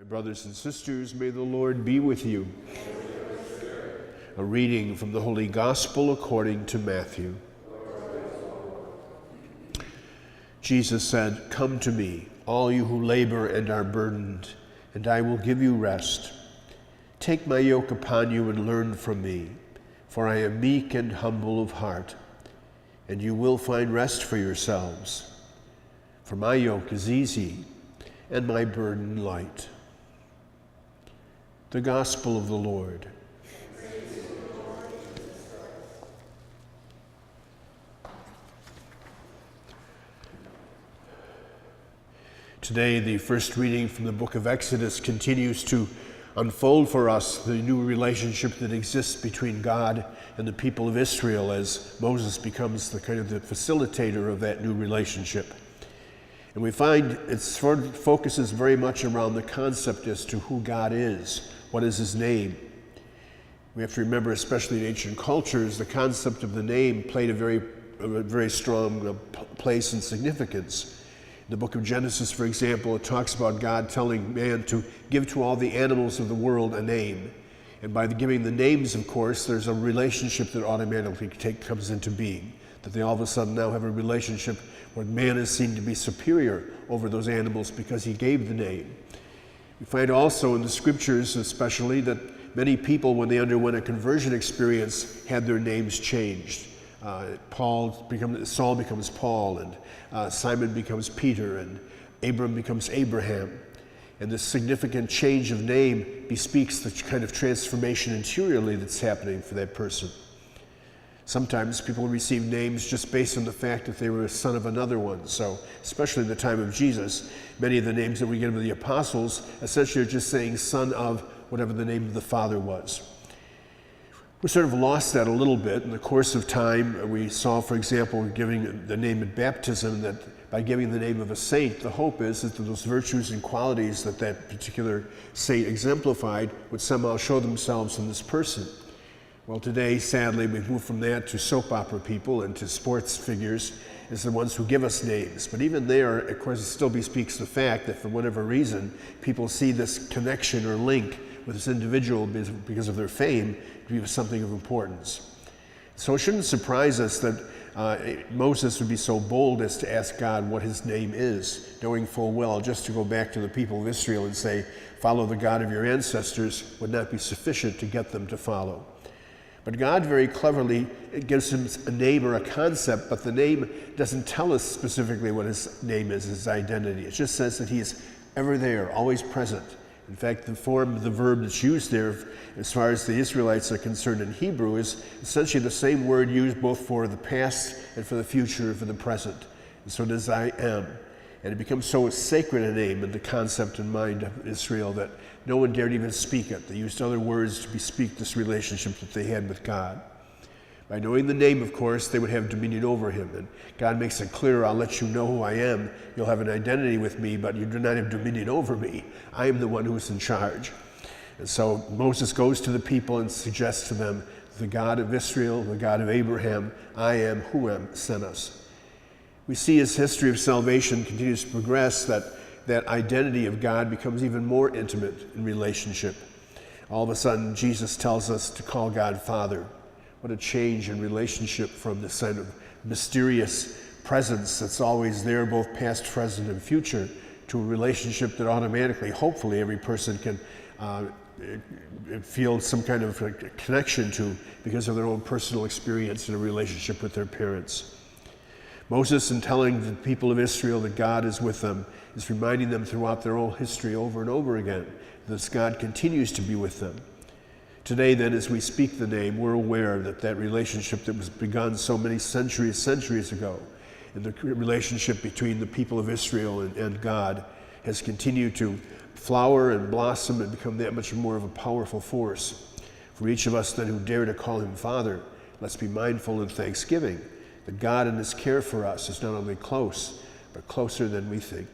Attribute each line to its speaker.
Speaker 1: Brothers and sisters, may the Lord be with you. A reading from the Holy Gospel according to Matthew. Jesus said, "Come to me, all you who labor and are burdened, and I will give you rest. Take my yoke upon you and learn from me, for I am meek and humble of heart, and you will find rest for yourselves. For my yoke is easy and my burden light." The Gospel of the Lord. Today, the first reading from the book of Exodus continues to unfold for us the new relationship that exists between God and the people of Israel as Moses becomes the facilitator of that new relationship. And we find it focuses very much around the concept as to who God is. What is his name? We have to remember, especially in ancient cultures, the concept of the name played a very strong place and significance. In the book of Genesis, for example, it talks about God telling man to give to all the animals of the world a name. And by giving the names, of course, there's a relationship that automatically comes into being, that they all of a sudden now have a relationship where man is seen to be superior over those animals because he gave the name. We find also in the scriptures especially that many people, when they underwent a conversion experience, had their names changed. Saul becomes Paul, and Simon becomes Peter, and Abram becomes Abraham. And this significant change of name bespeaks the kind of transformation interiorly that's happening for that person. Sometimes people receive names just based on the fact that they were a son of another one. So, especially in the time of Jesus, many of the names that we get of the apostles essentially are just saying son of whatever the name of the Father was. We sort of lost that a little bit in the course of time. We saw, for example, giving the name at baptism, that by giving the name of a saint, the hope is that those virtues and qualities that that particular saint exemplified would somehow show themselves in this person. Well, today, sadly, we've moved from that to soap opera people and to sports figures as the ones who give us names. But even there, of course, it still bespeaks the fact that for whatever reason, people see this connection or link with this individual because of their fame to be something of importance. So it shouldn't surprise us that Moses would be so bold as to ask God what his name is, knowing full well, just to go back to the people of Israel and say, follow the God of your ancestors, would not be sufficient to get them to follow. But God very cleverly gives him a name or a concept, but the name doesn't tell us specifically what his name is, his identity. It just says that he is ever there, always present. In fact, the form of the verb that's used there, as far as the Israelites are concerned in Hebrew, is essentially the same word used both for the past and for the future and for the present. And so it is I am. And it becomes so sacred a name in the concept and mind of Israel that no one dared even speak it. They used other words to bespeak this relationship that they had with God. By knowing the name, of course, they would have dominion over him. And God makes it clear, I'll let you know who I am. You'll have an identity with me, but you do not have dominion over me. I am the one who is in charge. And so Moses goes to the people and suggests to them, the God of Israel, the God of Abraham, I am who am sent us. We see as history of salvation continues to progress that identity of God becomes even more intimate in relationship. All of a sudden, Jesus tells us to call God Father. What a change in relationship from this kind of mysterious presence that's always there, both past, present, and future, to a relationship that automatically, hopefully, every person can feel some kind of connection to because of their own personal experience in a relationship with their parents. Moses, in telling the people of Israel that God is with them, is reminding them throughout their whole history over and over again that God continues to be with them. Today, then, as we speak the name, we're aware that that relationship that was begun so many centuries ago, and the relationship between the people of Israel and God has continued to flower and blossom and become that much more of a powerful force. For each of us then who dare to call him Father, let's be mindful in thanksgiving that God in his care for us is not only close, but closer than we think.